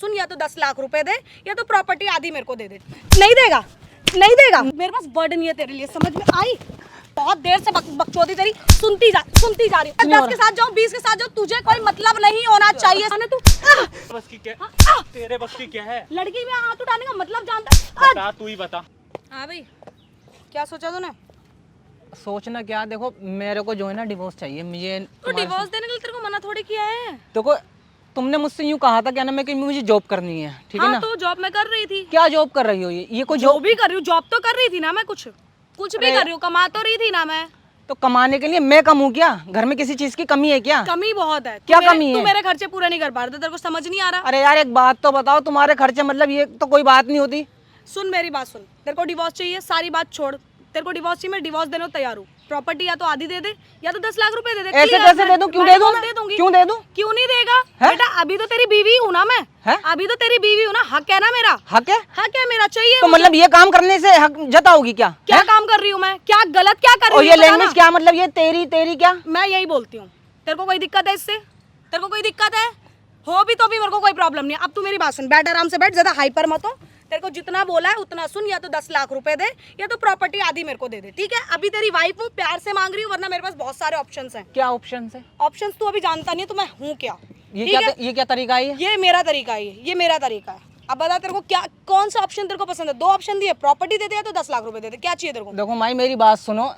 सुन, या तो 10 लाख रुपए दे या तो प्रॉपर्टी आधी मेरे को दे दे। नहीं देगा, नहीं देगा। मेरे पास वर्ड नहीं है तेरे लिए, समझ में आई? बहुत देर से बकचोदी तेरी सुनती जा रही है। 10 के साथ जाऊं, 20 के साथ जाऊं, तुझे कोई मतलब नहीं होना चाहिए। तू बस की क्या? तेरे बस की क्या है? लड़की में हाथ उठाने का मतलब जानता? बता, तू ही बता। हाँ भाई, क्या सोचा तूने? सोचना क्या, देखो मेरे को जो है ना डिवोर्स चाहिए मुझे। तो डिवोर्स देने के लिए तेरे को मना थोड़ी किया है। देखो तुमने मुझसे यूं कहा था क्या ना, मैं कि मुझे जॉब करनी है, ठीक है हाँ, ना? तो जॉब मैं कर रही थी। क्या जॉब कर रही हो? ये कोई जो भी कर रही हूँ, जॉब तो कर रही थी ना मैं। कुछ भी कर रही हूँ, कमा तो रही थी ना मैं। तो कमाने के लिए मैं कमाऊं क्या? घर में किसी चीज की कमी है क्या? कमी बहुत है। क्या कमी है? तू मेरे खर्चे पूरे नहीं कर पा रहा, तेरे को समझ नहीं आ रहा? अरे यार एक बात तो बताओ, तुम्हारे खर्चे मतलब ये तो कोई बात नहीं होती। सुन मेरी बात सुन, तेरे को डिवोर्स चाहिए, सारी बात छोड़। तेरे को डिवोर्स चाहिए, मैं डिवोर्स देने को तैयार हूँ। प्रॉपर्टी या तो आधी दे दे या तो 10 लाख रुपए दे दे। ऐसे कैसे दे दूं? क्यों दे दूं? दे दूंगी। क्यों दे दूं? क्यों नहीं देगा बेटा? अभी तो तेरी बीवी हूँ ना मैं। अभी तो तेरी बीवी हूँ ना, हक है ना मेरा। हक है? हक है मेरा, चाहिए। तो मतलब ये काम करने से हक जताओगी क्या? क्या काम कर रही हूँ मैं? क्या गलत क्या कर रही हूँ? और ये लैंग्वेज क्या मतलब? ये तेरी क्या? मैं यही बोलती हूँ। तेरे को कोई दिक्कत है इससे? तेरे को कोई दिक्कत है? हो भी तो भी मेरे को कोई प्रॉब्लम नहीं है। अब तू मेरी बात सुन, बैठ आराम से बैठ, ज्यादा हाइपर मत हो। तेरे को जितना बोला है उतना सुन, या तो 10 लाख रुपए दे या तो प्रॉपर्टी आधी मेरे को दे दे, ठीक है? अभी तेरी वाइफ हूँ, प्यार से मांग रही हूँ, वरना मेरे पास बहुत सारे ऑप्शंस हैं। क्या ऑप्शन है? ऑप्शंस तू अभी जानता नहीं है, तो मैं हूँ क्या? ये क्या तरीका है? ये मेरा तरीका है, ये मेरा तरीका है। अब बता तेरे को क्या, कौन सा ऑप्शन तेरे को पसंद है? 2 ऑप्शन दिए, प्रॉपर्टी दे दे या तो 10 लाख रुपए दे दे। क्या चाहिए तेरे को? देखो माई मेरी बात सुनो।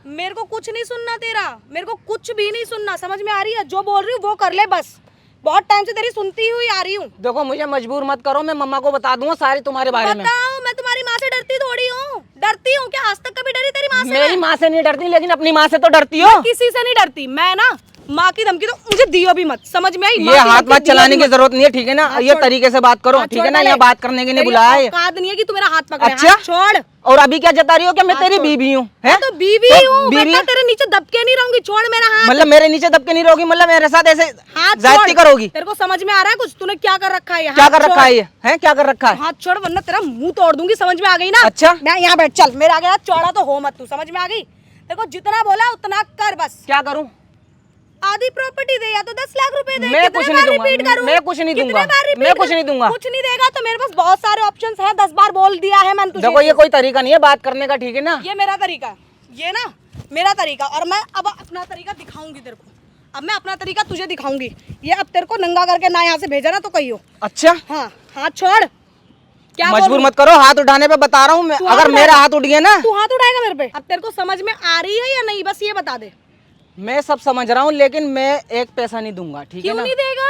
मेरे को कुछ नहीं सुनना तेरा, मेरे को कुछ भी नहीं सुनना, समझ में आ रही है? जो बोल रही हूँ वो कर ले बस। बहुत टाइम से तेरी सुनती हुई आ रही हूँ। देखो मुझे मजबूर मत करो, मैं मम्मा को बता दूंगा सारी तुम्हारे बारे में। बताओ, मैं तुम्हारी माँ से डरती थोड़ी हूँ। डरती हूँ क्या? आज तक कभी डरी तेरी माँ से? मेरी माँ से नहीं डरती, लेकिन अपनी माँ से तो डरती हो। किसी से नहीं डरती मैं ना। माँ की धमकी तो मुझे दियो भी मत, समझ में आई? ये हाथ बात चलाने की जरूरत नहीं है, ठीक है ना? ये तरीके से बात करो, ठीक है ना? यहाँ बात करने के लिए बुलाया है। औकात नहीं है कि तू मेरा हाथ पकड़े। अच्छा? छोड़। और अभी क्या जता रही हो? क्या मैं तेरी बीवी हूँ? तो बीवी हूँ बेटा, तेरे नीचे दबके नहीं रहूंगी। छोड़ मेरा हाथ। मतलब मेरे नीचे दबके नहीं रहोगी? मतलब मेरे साथ ऐसे हाथ ज्यादती करोगी? तेरे को समझ में आ रहा है कुछ? तूने क्या कर रखा है? क्या कर रखा है? ये क्या कर रखा है? हाथ छोड़, वरना तेरा मुंह तोड़ दूंगी। समझ में आ गई ना? अच्छा मैं यहाँ बैठ, चल मेरे आगे हाथ चौड़ा तो हो मत तू। समझ में आ गई? तेरे को जितना बोला उतना कर बस। क्या करूं? आधी प्रॉपर्टी दे या तो 10 लाख रुपए दे। मैं कुछ नहीं दूंगा, मैं कुछ नहीं दूंगा, मैं कुछ नहीं दूंगा। कुछ नहीं देगा तो मेरे पास बहुत सारे ऑप्शंस हैं, 10 बार बोल दिया है मैंने तुझे। देखो ये कोई तरीका नहीं है बात करने का, ठीक है ना? ये मेरा तरीका, ये ना मेरा तरीका, और मैं अब अपना तरीका दिखाऊंगी तेरे को। अब मैं अपना तरीका तुझे दिखाऊंगी। ये अब तेरे को नंगा करके ना यहाँ से भेजा ना तो कहियो। अच्छा हाँ, हाथ छोड़। क्या मजबूर मत करो, हाथ उठाने पे बता रहा हूँ मैं। अगर मेरा हाथ उठ गया ना, तू हाथ उठाएगा मेरे पे? अब तेरे को समझ में आ रही है या नहीं, बस ये बता दे। मैं सब समझ रहा हूँ, लेकिन मैं एक पैसा नहीं दूंगा, ठीक है क्यों ना? नहीं देगा?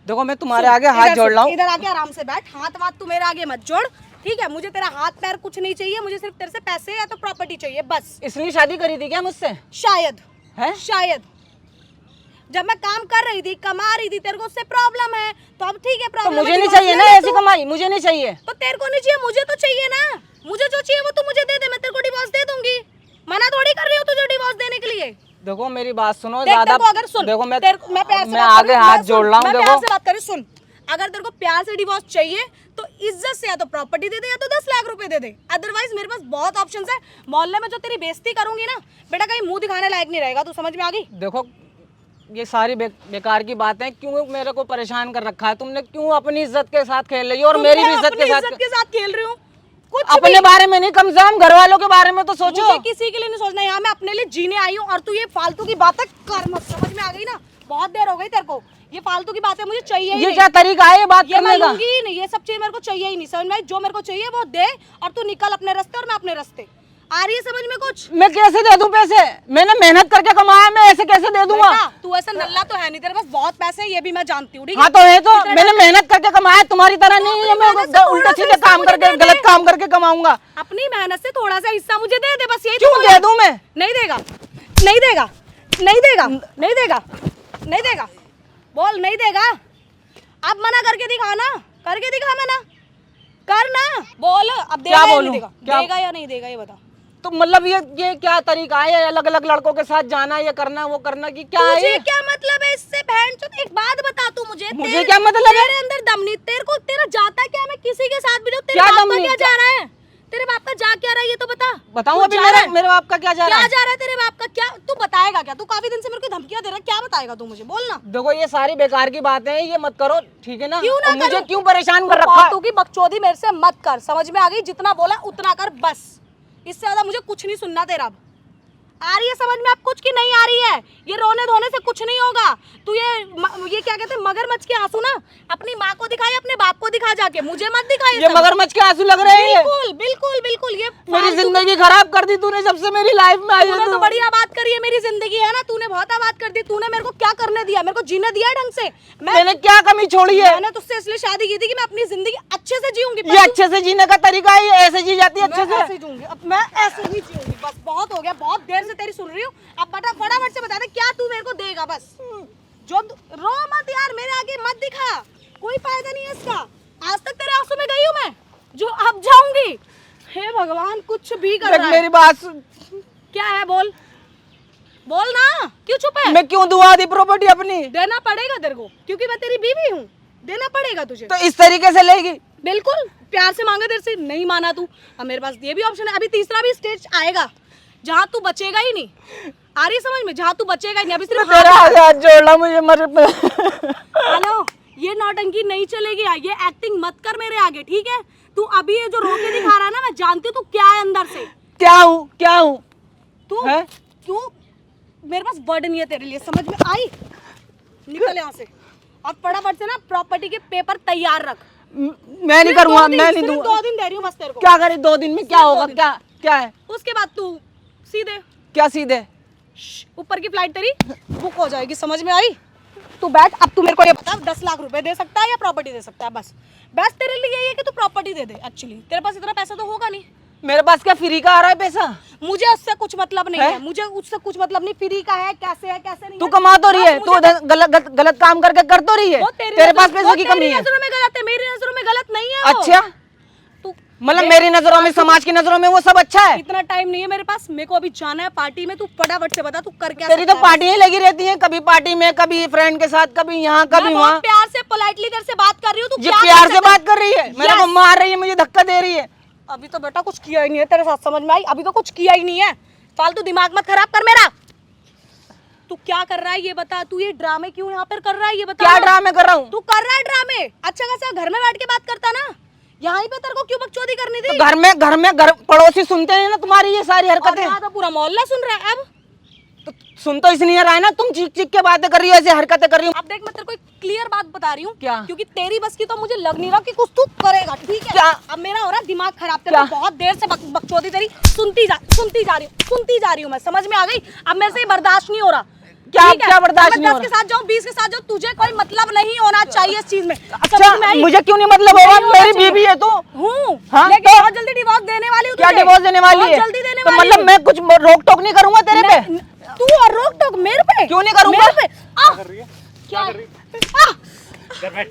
देखो मैं तुम्हारे आगे हाथ जोड़ रहा हूँ। इधर आके आराम से बैठ, हाथ वाथ तू मेरे आगे मत जोड़, ठीक है? मुझे तेरा हाथ पैर कुछ नहीं चाहिए, मुझे सिर्फ तेरे से पैसे या तो प्रॉपर्टी चाहिए बस। इसलिए शादी करी थी क्या मुझसे? शायद है, शायद जब मैं काम कर रही थी, कमा रही थी, तेरे को उससे प्रॉब्लम है तो अब ठीक है। तो प्रॉब्लम मुझे नहीं चाहिए ना ऐसी कमाई, मुझे नहीं चाहिए। तो तेरे को नहीं चाहिए, मुझे तो चाहिए ना। मुझे जो चाहिए वो तू मुझे दे दे, मैं तेरे को डिवोर्स दे दूंगी। मना थोड़ी कर रही हूँ तुझे डिवोर्स देने के लिए। देखो मेरी बात सुनो, ज्यादा अगर सुन, देखो मैं प्यार से आगे हाथ जोड़ रहा हूँ। मैं देखो प्यार से बात कर रही हूँ, सुन। अगर तेरे को प्यार से डिवोर्स चाहिए तो इज्जत से या तो प्रॉपर्टी दे दे या तो 10 लाख रुपए दे दे। अदरवाइज मेरे पास बहुत ऑप्शंस है। मोहल्ले में जो तेरी बेइज्जती करूंगी ना बेटा, कहीं मुंह दिखाने लायक नहीं रहेगा। तू समझ में आ गई? देखो ये सारी बेकार की बातें, क्यों मेरे को परेशान कर रखा है तुमने? क्यों अपनी इज्जत के साथ खेल रही हो और मेरी भी इज्जत के साथ खेल रही हूँ? कुछ अपने बारे में नहीं, कम से कम घर वालों के बारे में तो सोचो। मुझे किसी के लिए नहीं सोचना, यहाँ मैं अपने लिए जीने आई हूँ और तू ये फालतू की बातें कर मत। समझ में आ गई ना? बहुत देर हो गई तेरे को, ये फालतू की बातें मुझे चाहिए ही ये नहीं। क्या तरीका है बात ये मैं करने का? लूंगी ही नहीं, ये सब चीज मेरे को चाहिए ही नहीं। समझ में आई? जो मेरे को चाहिए वो दे और तू निकल अपने रास्ते और मैं अपने रास्ते। आ रही है समझ में कुछ? मैं कैसे दे दूं पैसे? मैंने मेहनत करके कमाया, मैं ऐसे कैसे दे दूंगा? तू ऐसा नल्ला तो है नहीं, तेरे पास बहुत पैसे हैं, ये भी मैं जानती हूँ। हाँ तो है, तो मैंने मेहनत करके कमाया, तुम्हारी तरह नहीं है मैं उल्टे सीधे काम करके, गलत काम करके कमाऊंगा। अपनी मेहनत से थोड़ा सा हिस्सा मुझे दे दे बस, यही। क्यों दे दूं मैं? नहीं देगा, नहीं देगा, नहीं देगा, नहीं देगा, नहीं देगा। बोल नहीं देगा। अब मना करके दिखा ना, करके दिखा मना, कर ना। बोल अब देगा या नहीं देगा? देगा या नहीं देगा ये बता। तो मतलब ये क्या तरीका है? अलग अलग लड़कों के साथ जाना, ये करना वो करना, की क्या है? तुझे क्या मतलब है इससे? बहन चोद, एक बात बता तू मुझे क्या मतलब है? तेरे अंदर दम नहीं, तेरे को तेरा जाता क्या? मैं किसी के साथ भी जाऊं, तेरे क्या बाप दम का नहीं? क्या जा रहा है? तेरे बाप का का जा क्या रहा है ये तो बता। बताऊं तू अभी जा रहा है? मेरे बाप का क्या जा रहा क्या है? जा रहा है तेरे बाप का? क्या तू बताएगा क्या? तू काफी दिन से मेरे को धमकियां दे रहा है, क्या बताएगा तू मुझे? बोल ना। देखो ये सारी बेकार की बातें हैं, ये मत करो, ठीक है ना? क्यों ना और मुझे करूं? क्यों परेशान कर रखा है? फालतू की बकचोदी मेरे से मत कर, समझ में आ गई? जितना बोला उतना कर बस, इससे ज्यादा मुझे कुछ नहीं सुनना तेरा। अब आ रही है समझ में आप कुछ की नहीं आ रही है? ये रोने धोने से कुछ नहीं होगा। तू ये क्या कहते हैं मगरमच्छ के आंसू ना अपनी माँ को दिखाए, अपने बाप को दिखा जाके, मुझे मत दिखा ये मगरमच्छ के आंसू लग रहे हैं। बिल्कुल बिल्कुल बिल्कुल। ये मेरी जिंदगी खराब कर दी तूने जब से मेरी लाइफ में आई है तूने तू। तो बढ़िया बात करी है, मेरी जिंदगी है ना, तूने बहुत आबाद कर दी। तूने मेरे को क्या करने दिया? मेरे को जीने दिया ढंग से? मैंने क्या कमी छोड़ी है? मैंने तुझसे इसलिए शादी की थी कि मैं अपनी जिंदगी अच्छे से जीऊंगी। ये अच्छे से जीने का तरीका है, ये ऐसे जी जाती है अच्छे मैं से? ऐसे जीऊंगी, अब मैं ऐसे ही जीऊंगी। बस बहुत हो गया, बहुत देर से तेरी सुन रही हूँ। अब बता फटाफट से बता दे क्या तू मेरे को देगा? बस जो रो मत यार, मेरे आगे मत दिखा, कोई फायदा नहीं है इसका। आज तक तेरे आंसू में गई हूँ मैं, जो अब जाऊंगी। हे भगवान, कुछ भी कर रहा है। मेरी बात सुन। क्या है? बोल बोल ना, क्यों चुप है? मैं क्यों दूं आधी प्रॉपर्टी अपनी? देना पड़ेगा तेरे को, क्योंकि मैं तेरी बीवी हूँ, देना पड़ेगा तुझे। तो इस तरीके से लेगी? बिल्कुल प्यार से मांगे तेरे से, नहीं माना तू। अब मेरे पास ये भी ऑप्शन है, अभी तीसरा भी स्टेज आएगा जहाँ तू बचेगा ही नहीं। आ रही है समझ में? जहाँ तू बचेगा ही नहीं। अभी सिर्फ तेरा हाथ जोड़ना मुझे मर हेलो, ये नौटंकी नहीं चलेगी, ये एक्टिंग मत कर मेरे आगे, ठीक है? तू अभी ये जो रोके दिखा रहा है ना, मैं जानती हूँ तू क्या है अंदर से। क्या हूँ? क्या हूँ? तू है? तू मेरे पास वर्ड नहीं है तेरे लिए, समझ में आई? निकल यहाँ से और फटाफट से ना प्रॉपर्टी के पेपर तैयार रख। मैं नहीं करूँगा, मैं नहीं सिर्फ दूंगा। 2 दिन दे रही हूँ बस तेरे को। क्या करे 2 दिन में? क्या होगा? क्या क्या है? उसके बाद तू सीधे क्या सीधे? ऊपर की फ्लाइट तेरी बुक हो जाएगी, समझ में आई? तू बैठ। अब तू मेरे को ये बता, 10 लाख रुपए दे सकता है या प्रॉपर्टी दे सकता है? बस बस तेरे लिए यही है कि तू प्रॉपर्टी दे दे। एक्चुअली तेरे पास इतना पैसा तो होगा नहीं। मेरे पास क्या फ्री का आ रहा है पैसा? मुझे उससे कुछ मतलब नहीं है, मुझे उससे कुछ मतलब नहीं। फ्री का है कैसे नहीं तू है। कमा तो रही है, बस तू मुझे गलत काम करके कर तो रही है। वो तेरे पास पैसों की कमी तेरी है। नजरों में गलत है, मेरी नजरों में गलत नहीं है वो। अच्छा, तू मतलब मेरी नजरों में, समाज की नजरों में वो सब अच्छा है? इतना टाइम नहीं है मेरे पास, मेरे को अभी जाना है पार्टी में। तू फटाफट से बता तू कर क्या तेरी तो पार्टियां लगी रहती हैं, कभी पार्टी में, कभी फ्रेंड के साथ, कभी यहाँ कभी मैं वहाँ। बहुत प्यार से पोलाइटली तेरे से बात कर रही हूँ, तू ये क्या प्यार कर से सकता है? बात कर रही है? मेरे को मार रही है, मुझे धक्का दे रही है। अभी तो बेटा कुछ किया ही नहीं है तेरे साथ, समझ में आई? अभी तो कुछ किया ही नहीं है। फालतू दिमाग मत खराब कर मेरा। तू क्या कर रहा है ये बता? तू ये ड्रामे क्यों यहाँ पर कर रहा है ये बता? क्या ड्रामे कर रहा हूँ? तू कर रहा है ड्रामे? अच्छा खासा घर में बैठ के बात करता ना, यहाँ पे तेरे को क्यों बकचोदी करनी थी? घर पड़ोसी सुनते हैं ना तुम्हारी ये सारी और हरकतें। यहाँ तो पूरा मोहल्ला सुन रहा है। अब तो सुन तो इसलिए रहा है ना, तुम चीख चीख के बातें कर रही हो, ऐसे हरकतें कर रही हो। अब देख, मैं तेरे को एक क्लियर बात बता रही हूँ। क्या? क्योंकि तेरी बस की तो मुझे लग नहीं रहा कि कुछ तू करेगा, ठीक है? क्या? अब मेरा हो रहा है दिमाग खराब। तेरे को बहुत देर से बकचोदी तेरी सुनती जा रही हूँ मैं, समझ में आ गई? अब मेरे से ये बर्दाश्त नहीं हो रहा। क्या ठीक है? क्या बर्दाश्त नहीं हो 10 के साथ जाऊँ, 20 के साथ जाऊँ, तुझे कोई मतलब नहीं होना चाहिए इस चीज में। अच्छा, समझ में आई? मुझे क्यों नहीं मतलब होगा? नहीं होना मेरी चाहिए। बीवी है तो। हूँ, हाँ, लेकिन तो? बहुत जल्दी डिवोर्स देने वाली हूँ क्या तुझे। डिवोर्स देने वाली बहुत है? जल्दी देने तो वाली मतलब हूँ। मैं कुछ रोक टोक नहीं करूंगा तेरे पे? तू और रोक टोक मेरे पे? क्यों नहीं करूंगा? मेरे पे? क्या कर रही है? क्या कर रही है? आ! इधर बैठ,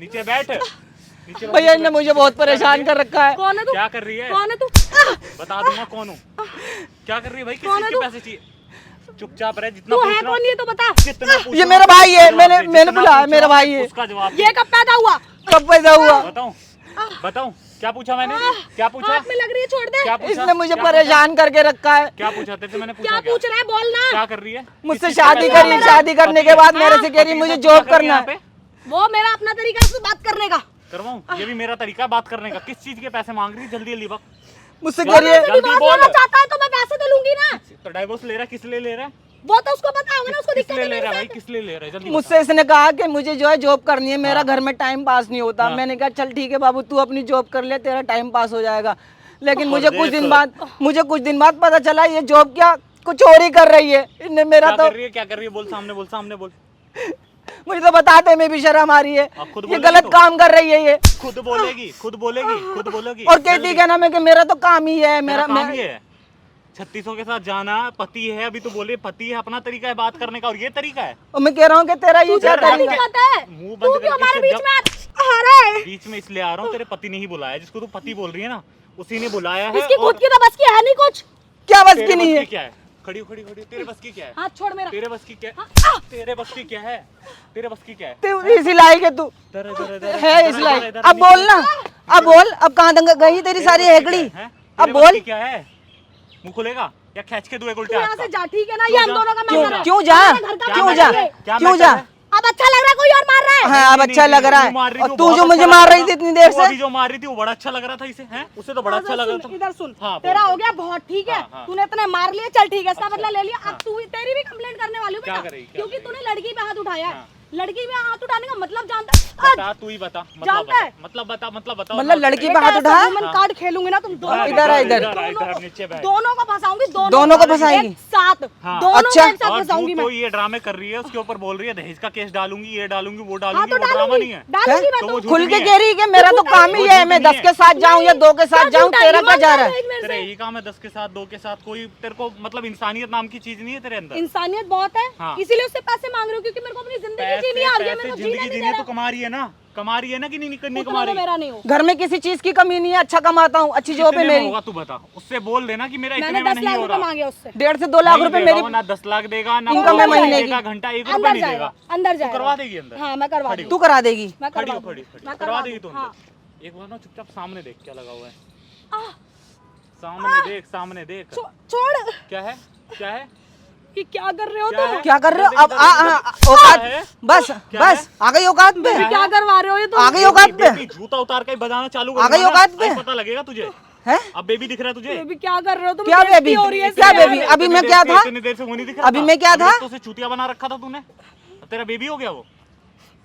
नीचे बैठ, नीचे बैठ। भैया ने मुझे बहुत परेशान कर रखा है। कौन है तू? क्या कर रही है? कौन है तू? बता दूंगा कौन हूँ। क्या कर रही है भाई? किस कौन है चीज के तू? पैसे चाहिए? चुपचाप रह, जितना तू है पूछना कौन ये तो बता। जितना पूछना ये मेरा भाई है, जवाब मैंने दे, जितना बुलाया, पूछना, मेरा भाई है। उसका जवाब दे। ये कब पैदा हुआ? कब पैदा हुआ? बताऊं क्या पूछा मैंने? क्या पूछा? हाथ में लग रही है, छोड़ दे। क्या पूछा? इसने मुझे क्या परेशान करके रखा है। क्या पूछा तेरे से? मैंने पूछा क्या पूछ रहा है? बोल ना। क्या कर रही है? मुझसे किस चीज़ शादी का करी, पैसा? शादी करने के बाद मेरे से कह रही पति मुझे के साथ जॉब क्या कर रही करना है है। यहाँ पे? वो मेरा अपना तरीका है उससे बात करने का। करवाऊं? ये भी मेरा तरीका है बात करने का। किस चीज के पैसे मांग रही है? जल्दी जल्दी बक। मुझसे कह रही है जल्दी डिवोर्स बोल। लेना चाहता है तो मैं पैसे तो लूंगी ना। तो डाइवोर्स ले रहा है, किस लिए ले रहा है? वो तो उसको पता होगा ना, उसको किस दिक्कत लिए है ले मेरे रहा है भाई? साथ। किस लिए ले रहा है? जल्दी मुझसे इसने कहा कि मुझे जो है जॉब करनी है, मेरा घर में टाइम पास नहीं होता। हाँ। मैंने कहा चल ठीक है बाबू, तू अपनी जॉब कर ले, तेरा टाइम पास हो जाएगा। लेकिन मुझे देख। कुछ दिन बाद पता चला ये जॉब क्या कुछ और ही कर रही है। इनने मेरा क्या तो कर रही है? क्या कर रही है? बोल, सामने बोल, सामने बोल। मुझे तो बताते में भी शर्म आ रही है। खुद ये बोलेगी गलत तो? काम कर रही है ये। खुद बोलेगी, खुद बोलेगी, खुद बोलेगी। और कहती क्या नाम है कि मेरा तो काम ही है, मेरा मेरा काम ही है 3600 के साथ जाना। पति है, अभी तो बोले पति है, अपना तरीका है बात करने का, और ये तरीका है। और मैं कह रहा हूँ कि तेरा ये क्या तेरा तरीका? दिक्कत है। मुंह तू बंद क्यों करके हमारे सिर्फ बीच में आ रहा है? बीच में इसलिए आ रहा हूँ, तेरे पति ने ही बुलाया। जिसको तू पति बोल रही है ना, उसी ने बुलाया है। इसकी और खुद की तो बस की है नहीं कुछ। क्या बस तेरे की नहीं बस है? क्या है? खड़ी खड़ी खड़ी, तेरे बस की क्या है? हाथ छोड़ मेरा। तेरे बस की क्या है? तेरे बस की क्या है? तेरे बस की क्या है? तू इसी लायक है, तू इधर इधर इधर है इस लायक। अब बोल ना, अब बोल, अब कहाँ गई तेरी सारी हेकड़ी? अब तेरे बस बोल। की क्या है, मुंह खुलेगा या खींच के दूँ एक उल्टे तू हाथ यहाँ का? से जा, ठीक है ना? ये हम दोनों का क्यों मैटर है। क्यों जा हमारे घर का क्यों मैटर जा है ये। क्या क्यों मैटर जा है? अब अच्छा लग रहा है, कोई और मार रहा है? हाँ अब नहीं, अच्छा नहीं, लग नहीं, रहा तू मार रही है। थी, और वो तू बहुत जो अच्छा मुझे लग मार रहा रही था। थी इतनी देर तू से, अभी जो मार रही थी वो बड़ा अच्छा लग रहा था इसे, हैं? उसे तो बड़ा अच्छा लग रहा था। इधर सुन, हाँ, तेरा बोल, हो गया बहुत, ठीक है? हाँ, हाँ। तूने इतने मार लिए, चल ठीक है, इसका अच्छा, बदला ले लिया। अब हाँ। तू तेरी भी कंप्लेंट करने वाली हूँ क्या बेटा, करेगी, क्या क्योंकि करेगी? तूने लड़की पे हाथ उठाया है। हाँ। लड़की पे हाथ उठाने का मतलब जानता है? बता, तू ही बता, मतलब जानता बता, है? मतलब बता, मतलब लड़की पे बेटा, हाथ ऐसा उठा। वुमन कार्ड खेलूंगी ना तुम दोनों। इधर आ, इधर। नीचे बैठ। दोनों को फंसाऊंगी, दोनों को फंसाएगी? एक साथ, हाँ। दोनों अच्छा। को एक साथ और फंसाऊंगी तू मैं। तो ये ड्रामे कर रही है, उसके ऊपर बोल रही है दहेज का केस डालूंगी, ये डालूंगी, वो हाँ डालूंगी, तो वो ड्रामा नहीं है। डालूंगी मैं तो तो। वो झूठ खुल के नहीं कह है। रही है कि मेरा तो काम ही है, मैं 10 के साथ जाऊं या 2 के साथ जाऊं, तेरा क्या जा रहा है? तेरे यही काम है, 10 के साथ, 2 के साथ, कोई तेरे को मतलब इंसानियत नाम की चीज नहीं है तेरे अंदर। इंसानियत बहुत है, हाँ। इसीलिए उससे पैसे मांग रही हूँ, क्योंकि मेरे को अपनी जिंदगी जीनी आ रही है, मेरे को जीने जिंदगी नहीं जीनी दे है, रहा। तो कमा रही है ना, कमा रही है ना कि नहीं उतना कमा तो रही? मेरा नहीं हो। घर में किसी चीज की कमी नहीं है, अच्छा कमाता हूँ, अच्छी जॉब है कितने में मेरी। होगा तू बता, उससे बोल देना कि मेरा मैंने इतने में 10 नहीं लाख हो रुपए रहा। मांगे उससे। 1.5 से 2 लाख नहीं रुपए देगा मेरी वो, ना 10 लाख देगा, ना इनकम है 2 महीने लाख की। देगा, घंटा 1 रुपए अंदर नहीं देगा। जाएगा, अंदर तू जाएगा। करवा देगी अंदर? हाँ मैं करवा खड़ी दूंगी। तू करा देगी। मैं खड़ी करवा हो, दूंगी। खड़ी मैं करवा देगी तू हाँ। अंदर। एक बार ना चुपचाप सामने देख क्या लगा हुआ है, आह, सामने देख, सामने देख। छोड़, क्या है, क्या है, ये क्या कर रहे हो क्या तुम? है? क्या कर रहे हो अब? क्या औकात, है? बस क्या बस आ गई औकात पे। ये क्या करवा रहे हो ये तुम? आ गई औकात पे। बेबी, जूता उतार के बजाना चालू आ गई करूंगा ना, औकात पे। आज पता लगेगा तुझे। है अब बेबी दिख रहा है तुझे? बेबी क्या कर रहे हो तुम? क्या बेइज्जती बेबी? हो रही है क्या इससे। बेबी? अभी मैं क्या था? इतनी देर से वो नहीं दिख रहा अभी था? मैं क्या था? तो उसे चूतिया बना रखा था तूने, तेरा बेबी हो गया वो।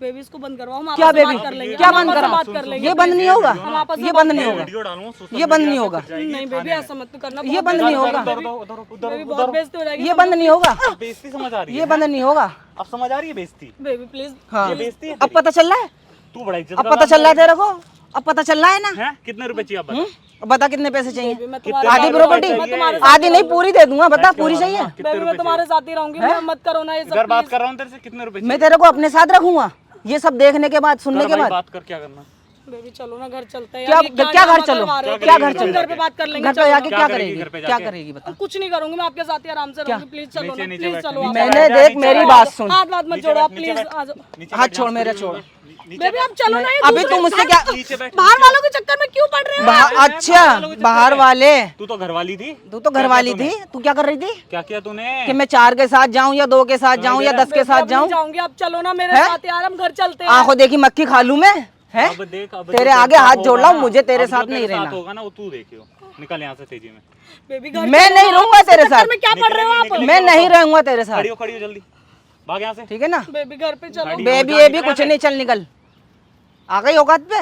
बेबी इसको बंद करवाओ, हम क्या आपस में बेबी? बात कर लेंगे। क्या हम बंद आपस में करा? बात कर लेंगे। ये बंद नहीं होगा, हम आपस में ये बात बंद नहीं करेंगे। होगा, वीडियो डालूंगा सोशल ये बंद मीडिया नहीं पे, होगा। फिर जाएगी नहीं बेबी थाने में। ऐसा मत करना। ये बंद नहीं होगा। उधर दो, उधर उधर बेबी बहुत उधर बेइज्जती हो जाएगी। ये बंद नहीं होगा, अब बेइज्जती समझ आ रही ये है? बंद नहीं होगा। अब समझ आ रही है बेइज्जती? Baby please. हाँ ये बेइज्जती है अब तेरी? पता चल रहा है, तू बड़ा इज्जत अब पता चल रहा है तेरे को, अब पता चल रहा है ना। है? कितने रुपए चाहिए अब बता? अब बता कितने पैसे चाहिए? बेबी मैं कितने तुम्हारे आधी साथ रुपए प्रॉपर्टी, मैं तुम्हारे आधी नहीं पूरी दे दूंगा, बता पूरी चाहिए? कितने बेबी रुपए मैं तुम्हारे साथ ही रहूंगी, मैं मत करो ना ये सब इधर बात please। कर रहा हूँ तेरे से, कितने रुपए मैं तेरे को अपने साथ रखूंगा, ये सब देखने के बाद, सुनने कर के भाई, बाद। बात कर, क्या करना? बेबी चलो ना घर चलते हैं क्या यार, ये क्या घर ड्रामा चलो, करवा रहे हो? क्या घर हम चलो? घर पे बात कर लेंगे। घर पे चलो जाके ना। क्या करेगी करेगी? घर पे क्या जाके? करेगी बता? कुछ नहीं करूंगी मैं, आपके साथ ही आराम से क्या? रहूंगी। प्लीज चलो नीचे, ना, नीचे प्लीज बैठ, चलो नीचे आप। बैठ। मैंने देख मेरी बात सुन, हाथ मत नीचे जोड़ो बैठ, आप नीचे प्लीज। बैठ। आ जाओ नीचे हाथ बैठ, छोड़ यहाँ मेरे, से छोड़। नीचे बेबी बैठ। अब चलो ना, ये अभी दूसरे तुम मुझसे क्या? नीचे बैठ, बाहर नीचे वालों के चक्कर में क्यों पड़ रहे हो? अच्छा बाहर वाले, तू तो घर वाली थी। तू तो घर वाली थी, तू क्या कर रही थी? क्या किया तूने? कि मैं 4 के साथ जाऊं या 2 के साथ जाऊं या 10 के बेबी, साथ अब नहीं जाऊं? जाऊंगी, अब चलो ना मेरे हैं? साथ यार, हम घर चलते हैं। आंखों देखी मक्खी खा लूं मैं? है अब देख, अब तेरे जो आगे साथ हाथ जोड़ होगा रहा हूं, ना, मुझे तेरे अब जो साथ नहीं रहना। होगा ना वो तू देखियो, निकल यहाँ से तेजी में। बेबी घर मैं चलो नहीं ना, रहूंगा उसके तेरे चक्कर साथ। में क्या पड़ रहे हो आप? निकलेगी, मैं नहीं रहूंगा तेरे साथ, खड़ी हो जल्दी, भाग यहाँ से। ठीक है ना? बेबी घर पे चलो। गाड़ी- बेबी जा, ये भी निकल कुछ यहाँ नहीं, चल निकल। आ गई औकात पे?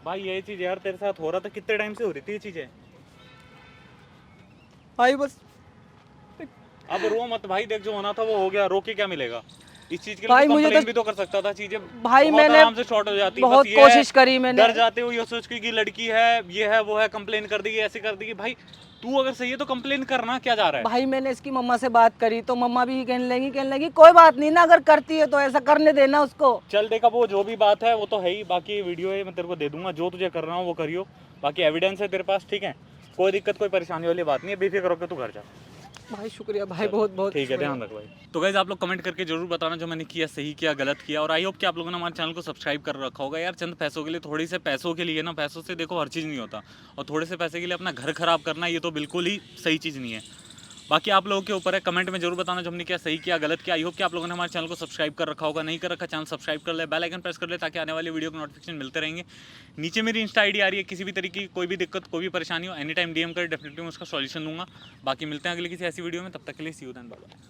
भाई ये चीज यार तेरे साथ हो रहा था, कितने टाइम से हो रही थी ये चीजें? भाई बस अब रो मत भाई, देख जो होना था वो हो गया, रो के क्या मिलेगा? इस चीज के भाई लिए मुझे कंप्लेन तो- भी तो कर सकता था, चीजें भाई बहुत मैंने आराम से शॉर्ट हो जाती। बहुत बस ये है, कोशिश करी मैंने। डर जाते हो ये सोच के कि लड़की है, ये है, वो है, कंप्लेन कर देगी, ऐसे कर देगी। भाई तू अगर सही है तो कंप्लेन करना, क्या जा रहा है? भाई मैंने इसकी मम्मा से बात करी तो मम्मा भी कहने लगी कोई बात नहीं ना, अगर करती है तो ऐसा करने देना उसको। चल देखा, वो जो भी बात है वो तो है ही, बाकी वीडियो है मैं तेरे को दे दूंगा, जो तुझे करना हो वो करियो, बाकी एविडेंस है तेरे पास, ठीक है? कोई दिक्कत कोई परेशानी वाली बात नहीं है, बेफिक्र होकर तू घर जा। भाई शुक्रिया भाई, बहुत बहुत ठीक है, ध्यान रख भाई। तो गाइस आप लोग कमेंट करके जरूर बताना जो मैंने किया सही किया गलत किया, और आई होप कि आप लोगों ने हमारे चैनल को सब्सक्राइब कर रखा होगा यार। चंद पैसों के लिए, थोड़ी से पैसों के लिए ना, पैसों से देखो हर चीज़ नहीं होता, और थोड़े से पैसे के लिए अपना घर खराब करना ये तो बिल्कुल ही सही चीज़ नहीं है। बाकी आप लोगों के ऊपर है, कमेंट में जरूर बताना जो हमने क्या सही किया गलत किया। आई होप कि आप लोगों ने हमारे चैनल को सब्सक्राइब कर रखा होगा, नहीं कर रखा चैनल सब्सक्राइब कर ले, बेल आइकन प्रेस कर ले ताकि आने वाली वीडियो के नोटिफिकेशन मिलते रहेंगे। नीचे मेरी इंस्टा आईडी आ रही है, किसी भी तरीके की कोई भी दिक्कत कोई भी परेशानी हो एनी टाइम DM कर, डेफिनेटली मैं उसका सॉल्यूशन दूंगा। बाकी मिलते हैं अगले किसी ऐसी वीडियो में, तब तक के लिए सी यू देन, बाय बाय।